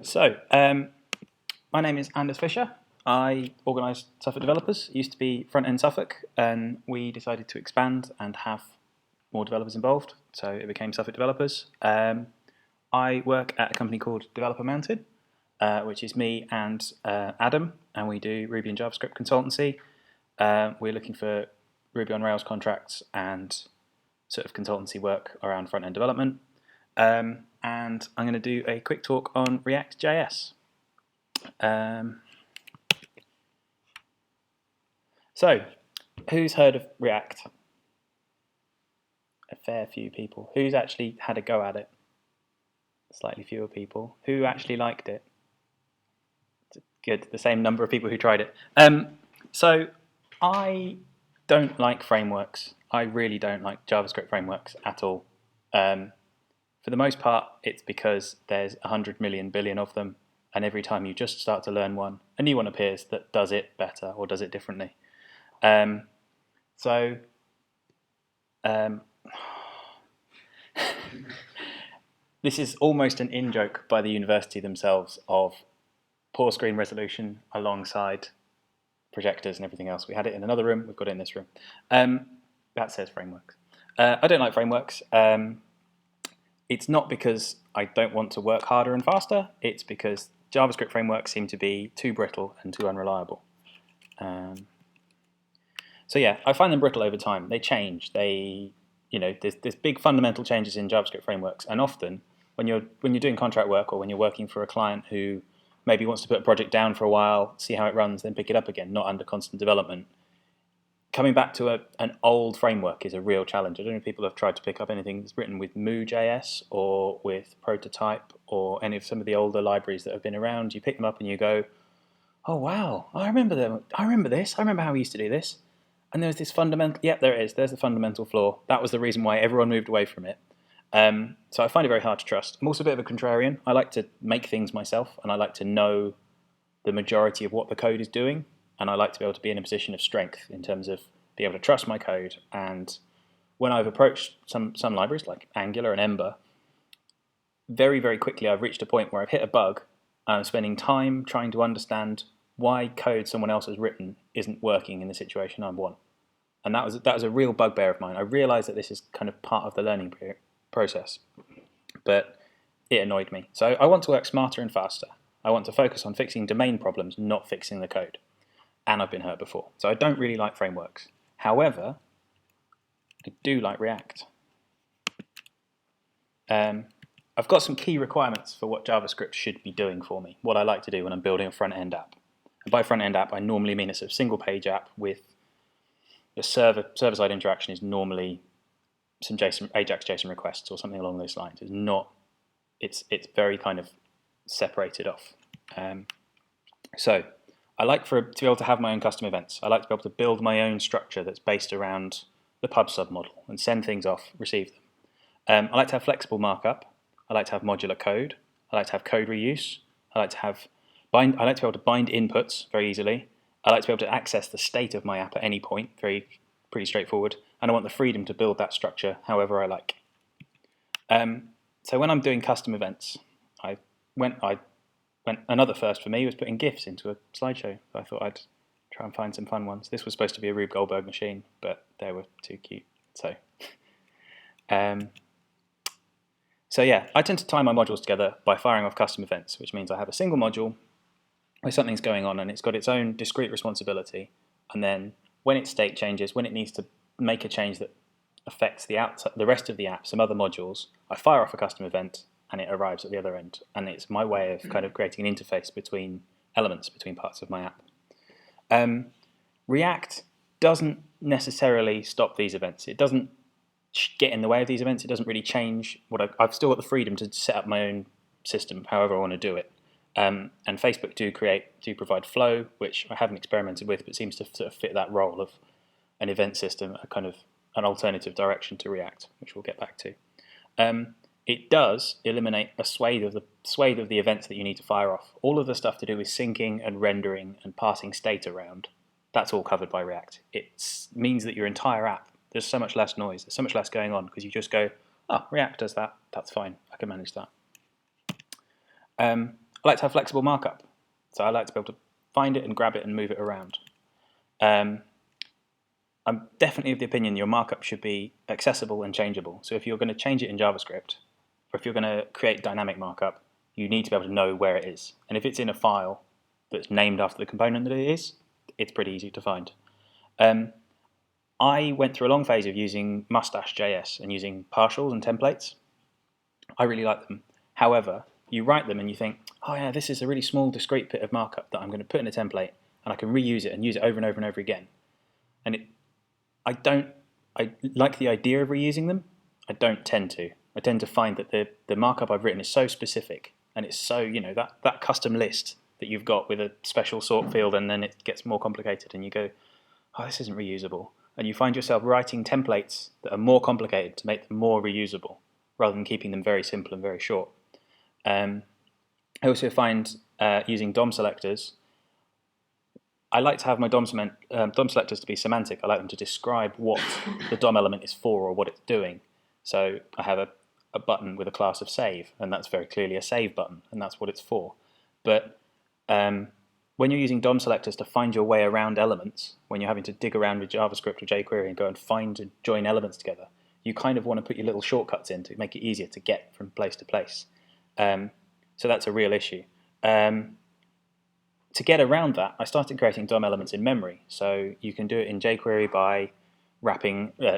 So, my name is Anders Fisher. I organise Suffolk developers. It used to be Front End Suffolk, and we decided to expand and have more developers involved, so it became Suffolk Developers. I work at a company called Developer Mounted, which is me and Adam, and we do Ruby and JavaScript consultancy. We're looking for Ruby on Rails contracts and sort of consultancy work around front end development. And I'm going to do a quick talk on React.js. So, who's heard of React? A fair few people. Who's actually had a go at it? Slightly fewer people. Who actually liked it? Good, the same number of people who tried it. So, I don't like frameworks. I really don't like JavaScript frameworks at all. For the most part, it's because there's 100 million billion of them, and every time you just start to learn one, a new one appears that does it better or does it differently. So, this is almost an in-joke by the university themselves of poor screen resolution alongside projectors and everything else. We had it in another room, we've got it in this room. That says frameworks. I don't like frameworks. It's not because I don't want to work harder and faster, it's because JavaScript frameworks seem to be too brittle and too unreliable. So yeah, I find them brittle over time. They change. There's big fundamental changes in JavaScript frameworks, and often when you're doing contract work or when you're working for a client who maybe wants to put a project down for a while, see how it runs, then pick it up again, not under constant development, coming back to an old framework is a real challenge. I don't know if people have tried to pick up anything that's written with Moo.js or with Prototype or any of some of the older libraries that have been around. You pick them up and you go, oh wow, I remember them. I remember this. I remember how we used to do this. And there's this fundamental, yep, there it is. There's the fundamental flaw. That was the reason why everyone moved away from it. So I find it very hard to trust. I'm also a bit of a contrarian. I like to make things myself, and I like to know the majority of what the code is doing, and I like to be able to be in a position of strength in terms of being able to trust my code. And when I've approached some libraries like Angular and Ember, very, very quickly I've reached a point where I've hit a bug, and I'm spending time trying to understand why code someone else has written isn't working in the situation I want. And that was a real bugbear of mine. I realised that this is kind of part of the learning process, but it annoyed me. So I want to work smarter and faster. I want to focus on fixing domain problems, not fixing the code. And I've been hurt before. So I don't really like frameworks. However, I do like React. I've got some key requirements for what JavaScript should be doing for me, what I like to do when I'm building a front-end app. And by front-end app, I normally mean a sort of single-page app with the server-side interaction is normally some Ajax JSON requests or something along those lines. It's very kind of separated off. So I like to be able to have my own custom events. I like to be able to build my own structure that's based around the pub sub model and send things off, receive them. I like to have flexible markup. I like to have modular code. I like to have code reuse. I like to be able to bind inputs very easily. I like to be able to access the state of my app at any point, pretty straightforward. And I want the freedom to build that structure however I like. So when I'm doing custom events, another first for me was putting GIFs into a slideshow. I thought I'd try and find some fun ones. This was supposed to be a Rube Goldberg machine, but they were too cute. So yeah, I tend to tie my modules together by firing off custom events, which means I have a single module where something's going on and it's got its own discrete responsibility. And then when its state changes, when it needs to make a change that affects the rest of the app, some other modules, I fire off a custom event and it arrives at the other end. And it's my way of kind of creating an interface between elements, between parts of my app. React doesn't necessarily stop these events. It doesn't get in the way of these events. It doesn't really change what I've still got the freedom to set up my own system however I want to do it. And Facebook do provide Flow, which I haven't experimented with, but seems to sort of fit that role of an event system, a kind of an alternative direction to React, which we'll get back to. It does eliminate a swathe of the events that you need to fire off. All of the stuff to do with syncing and rendering and passing state around, that's all covered by React. It means that your entire app, there's so much less noise, there's so much less going on, because you just go, oh, React does that, that's fine, I can manage that. I like to have flexible markup. So I like to be able to find it and grab it and move it around. I'm definitely of the opinion your markup should be accessible and changeable. So if you're going to change it in JavaScript, or if you're going to create dynamic markup, you need to be able to know where it is. And if it's in a file that's named after the component that it is, it's pretty easy to find. I went through a long phase of using Mustache.js and using partials and templates. I really like them. However, you write them and you think, oh yeah, this is a really small discrete bit of markup that I'm going to put in a template and I can reuse it and use it over and over and over again. And I like the idea of reusing them. I don't tend to. I tend to find that the markup I've written is so specific and it's so, that custom list that you've got with a special sort field, and then it gets more complicated and you go, oh, this isn't reusable. And you find yourself writing templates that are more complicated to make them more reusable rather than keeping them very simple and very short. I also find using DOM selectors, I like to have my DOM selectors to be semantic. I like them to describe what the DOM element is for or what it's doing. So I have a button with a class of save, and that's very clearly a save button, and that's what it's for. But when you're using DOM selectors to find your way around elements, when you're having to dig around with JavaScript or jQuery and go and find and join elements together, you kind of want to put your little shortcuts in to make it easier to get from place to place. So that's a real issue. To get around that, I started creating DOM elements in memory. So you can do it in jQuery by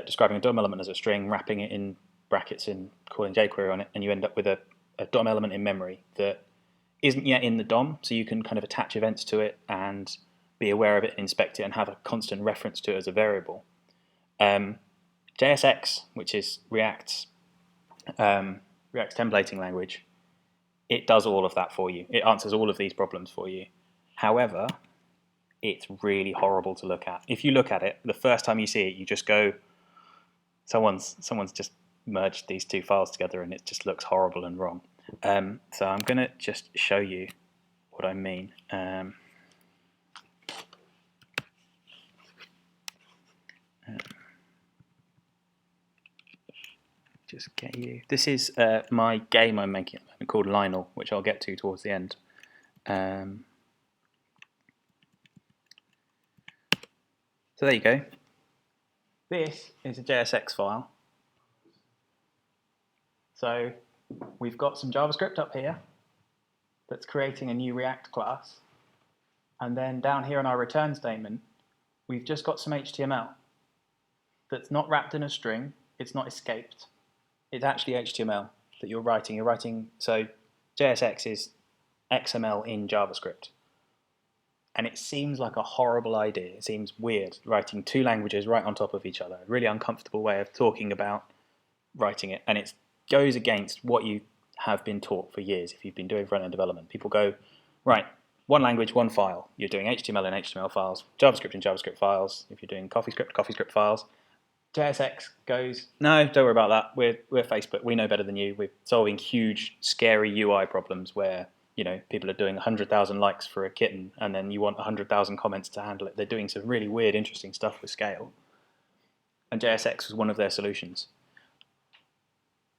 describing a DOM element as a string, wrapping it in brackets and calling jQuery on it, and you end up with a DOM element in memory that isn't yet in the DOM, so you can kind of attach events to it and be aware of it and inspect it and have a constant reference to it as a variable. JSX, which is React's templating language, it does all of that for you. It answers all of these problems for you. However, it's really horrible to look at. If you look at it, the first time you see it, you just go, someone's just merged these two files together and it just looks horrible and wrong. So I'm going to just show you what I mean. Just get you. This is my game I'm making called Lionel, which I'll get to towards the end. So there you go. This is a JSX file. So we've got some JavaScript up here that's creating a new React class. And then down here in our return statement, we've just got some HTML that's not wrapped in a string. It's not escaped. It's actually HTML that you're writing. So JSX is XML in JavaScript. And it seems like a horrible idea. It seems weird, writing two languages right on top of each other. A really uncomfortable way of talking about writing it. And it goes against what you have been taught for years if you've been doing front-end development. People go, right, one language, one file. You're doing HTML in HTML files, JavaScript in JavaScript files. If you're doing CoffeeScript files. JSX goes, no, don't worry about that. We're Facebook. We know better than you. We're solving huge, scary UI problems where people are doing 100,000 likes for a kitten, and then you want 100,000 comments to handle it. They're doing some really weird, interesting stuff with scale. And JSX was one of their solutions.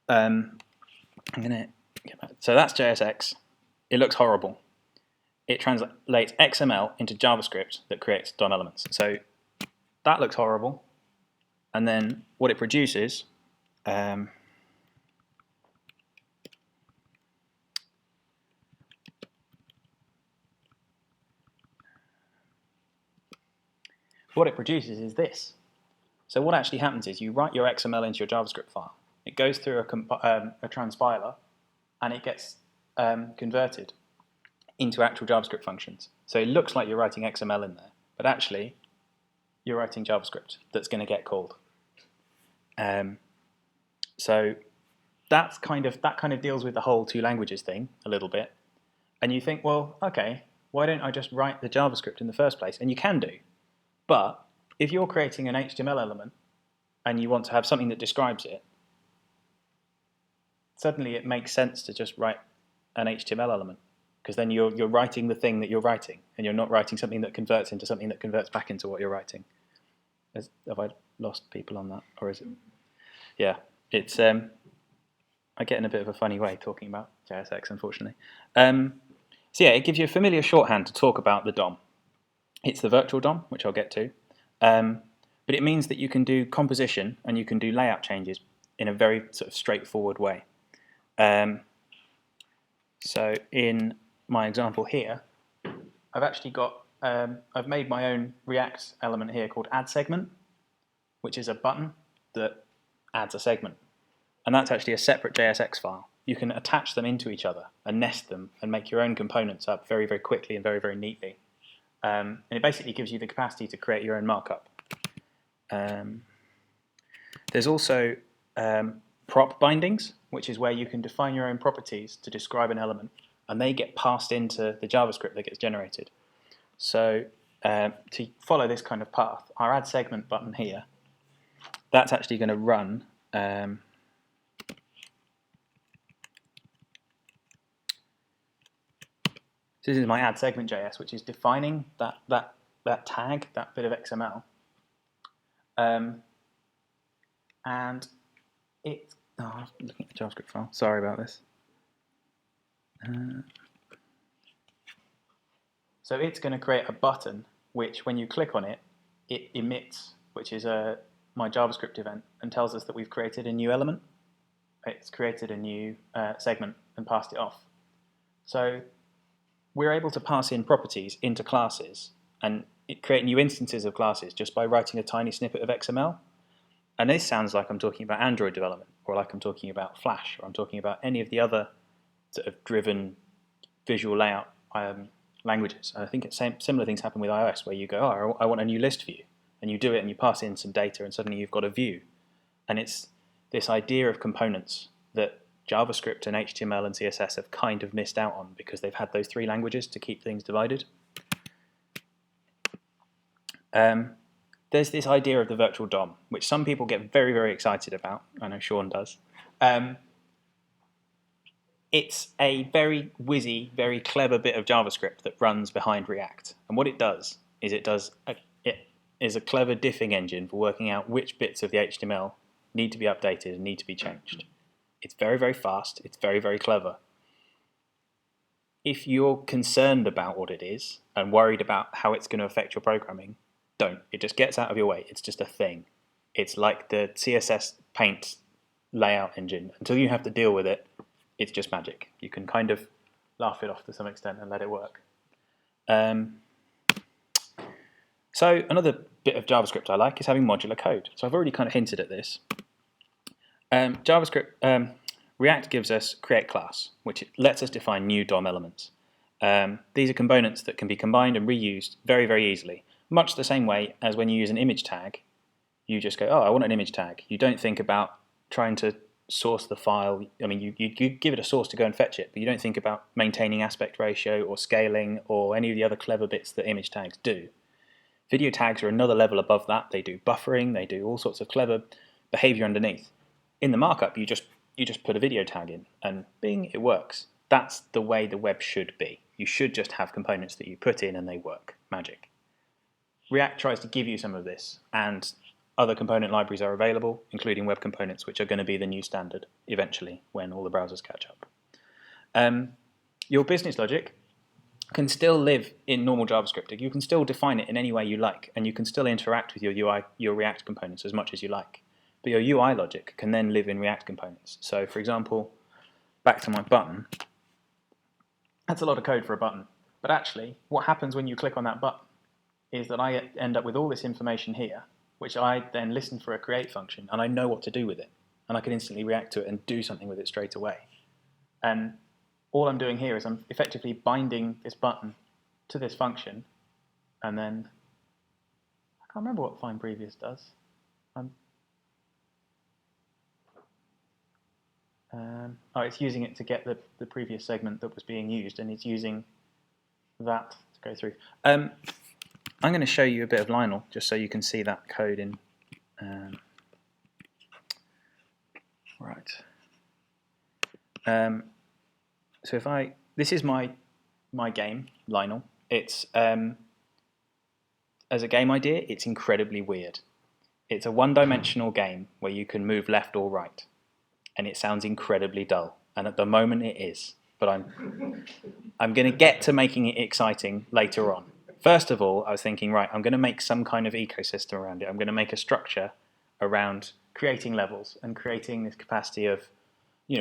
I'm going to get that. So that's JSX. It looks horrible. It translates XML into JavaScript that creates DOM elements. So that looks horrible. And then what it produces, is this. So what actually happens is you write your XML into your JavaScript file. It goes through a transpiler, and it gets converted into actual JavaScript functions. So it looks like you're writing XML in there, but actually you're writing JavaScript that's going to get called. So that kind of deals with the whole two languages thing a little bit. And you think, well, okay, why don't I just write the JavaScript in the first place? And you can do. But if you're creating an HTML element and you want to have something that describes it, suddenly it makes sense to just write an HTML element, because then you're writing the thing that you're writing, and you're not writing something that converts into something that converts back into what you're writing. Have I lost people on that, or is it? Yeah, it's I get in a bit of a funny way talking about JSX, unfortunately. So yeah, it gives you a familiar shorthand to talk about the DOM. It's the virtual DOM, which I'll get to. But it means that you can do composition and you can do layout changes in a very sort of straightforward way. So in my example here, I've actually got, I've made my own React element here called add segment, which is a button that adds a segment. And that's actually a separate JSX file. You can attach them into each other and nest them and make your own components up very, very quickly and very, very neatly. And it basically gives you the capacity to create your own markup. There's also prop bindings, which is where you can define your own properties to describe an element, and they get passed into the JavaScript that gets generated. So to follow this kind of path, our add segment button here, that's actually going to run this is my add segment JS, which is defining that tag, that bit of XML. And it's, I'm looking at the JavaScript file, sorry about this. So it's going to create a button which, when you click on it, it emits, which is my JavaScript event, and tells us that we've created a new element. It's created a new segment and passed it off. So we're able to pass in properties into classes and create new instances of classes just by writing a tiny snippet of XML. And this sounds like I'm talking about Android development, or like I'm talking about Flash, or I'm talking about any of the other sort of driven visual layout languages. And I think similar things happen with iOS, where you go, oh, I want a new list view, and you do it and you pass in some data and suddenly you've got a view. And it's this idea of components that JavaScript and HTML and CSS have kind of missed out on because they've had those three languages to keep things divided. There's this idea of the virtual DOM, which some people get very, very excited about. I know Sean does. It's a very whizzy, very clever bit of JavaScript that runs behind React. And what it does is it is a clever diffing engine for working out which bits of the HTML need to be updated and need to be changed. It's very, very fast. It's very, very clever. If you're concerned about what it is and worried about how it's going to affect your programming, don't. It just gets out of your way. It's just a thing. It's like the CSS Paint layout engine. Until you have to deal with it, it's just magic. You can kind of laugh it off to some extent and let it work. So another bit of JavaScript I like is having modular code. So I've already kind of hinted at this. React gives us create class, which lets us define new DOM elements. These are components that can be combined and reused very, very easily. Much the same way as when you use an image tag, you just go, oh, I want an image tag. You don't think about trying to source the file. I mean, you give it a source to go and fetch it, but you don't think about maintaining aspect ratio or scaling or any of the other clever bits that image tags do. Video tags are another level above that. They do buffering. They do all sorts of clever behavior underneath. In the markup, you just put a video tag in, and bing, it works. That's the way the web should be. You should just have components that you put in and they work. Magic. React tries to give you some of this, and other component libraries are available, including web components, which are going to be the new standard eventually when all the browsers catch up. Your business logic can still live in normal JavaScript. You can still define it in any way you like, and you can still interact with your UI, your React components as much as you like. But your UI logic can then live in React components. So, for example, back to my button, that's a lot of code for a button. But actually, what happens when you click on that button is that I end up with all this information here, which I then listen for a create function, and I know what to do with it. And I can instantly react to it and do something with it straight away. And all I'm doing here is I'm effectively binding this button to this function, and then I can't remember what find previous does. It's using it to get the previous segment that was being used, and it's using that to go through. I'm going to show you a bit of Lionel just so you can see that code in. Right. So if this is my game, Lionel. It's as a game idea, it's incredibly weird. It's a one-dimensional game where you can move left or right, and it sounds incredibly dull. And at the moment, it is. but I'm going to get to making it exciting later on. First of all, I was thinking, right, I'm going to make some kind of ecosystem around it. I'm going to make a structure around creating levels and creating this capacity of,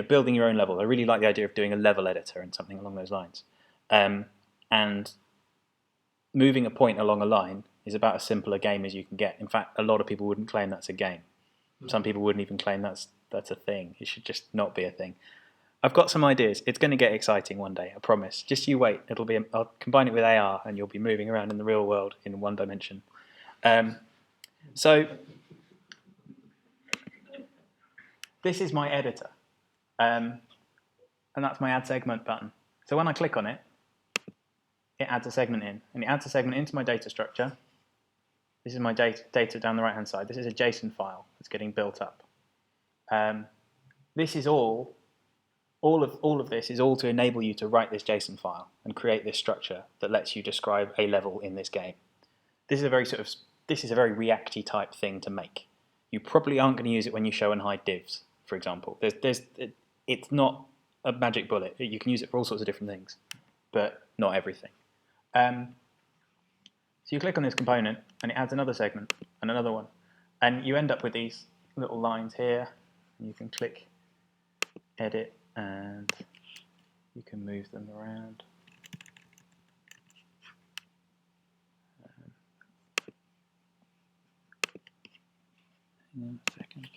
building your own level. I really like the idea of doing a level editor and something along those lines. And moving a point along a line is about as simple a game as you can get. In fact, a lot of people wouldn't claim that's a game. Some people wouldn't even claim that's a thing. It should just not be a thing. I've got some ideas. It's going to get exciting one day, I promise. Just you wait. I'll combine it with AR, and you'll be moving around in the real world in one dimension. So this is my editor, and that's my add segment button. So when I click on it, it adds a segment in, and it adds a segment into my data structure. This is my data down the right-hand side. This is a JSON file that's getting built up. This is all of this is all to enable you to write this JSON file and create this structure that lets you describe a level in this game. This is a very React-y type thing to make. You probably aren't going to use it when you show and hide divs, for example. It's not a magic bullet. You can use it for all sorts of different things, but not everything. So you click on this component, and it adds another segment and another one, and you end up with these little lines here. And you can click edit, and you can move them around. Hang on a second.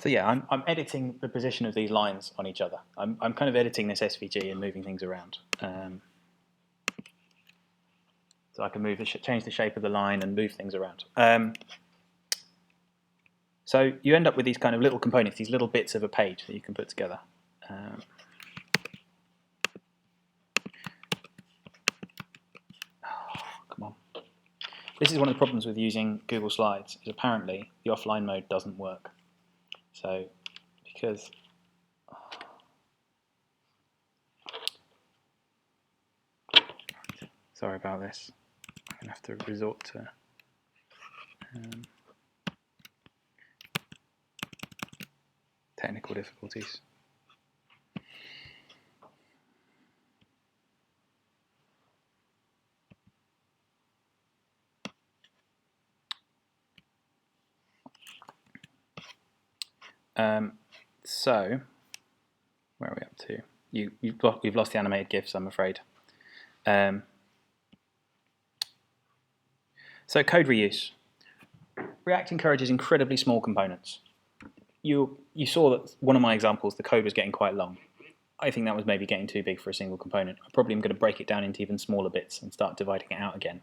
So yeah, I'm editing the position of these lines on each other. I'm kind of editing this SVG and moving things around. So I can change the shape of the line and move things around. So you end up with these kind of little components, these little bits of a page that you can put together. Come on. This is one of the problems with using Google Slides, is apparently the offline mode doesn't work. So, because sorry about this, I'm going to have to resort to technical difficulties. So, where are we up to? You've lost the animated GIFs, I'm afraid. So code reuse. React encourages incredibly small components. You saw that one of my examples, the code was getting quite long. I think that was maybe getting too big for a single component. I probably am going to break it down into even smaller bits and start dividing it out again.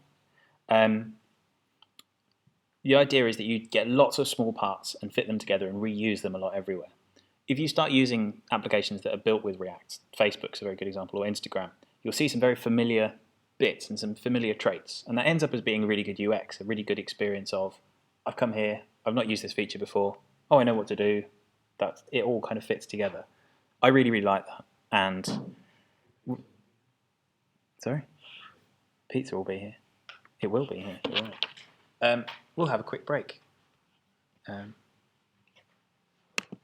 The idea is that you get lots of small parts and fit them together and reuse them a lot everywhere. If you start using applications that are built with React, Facebook's a very good example, or Instagram, you'll see some very familiar bits and some familiar traits. And that ends up as being a really good UX, a really good experience of, I've come here, I've not used this feature before, oh, I know what to do. It all kind of fits together. I really, really like that. And, sorry? Pizza will be here. It will be here, you're right. We'll have a quick break.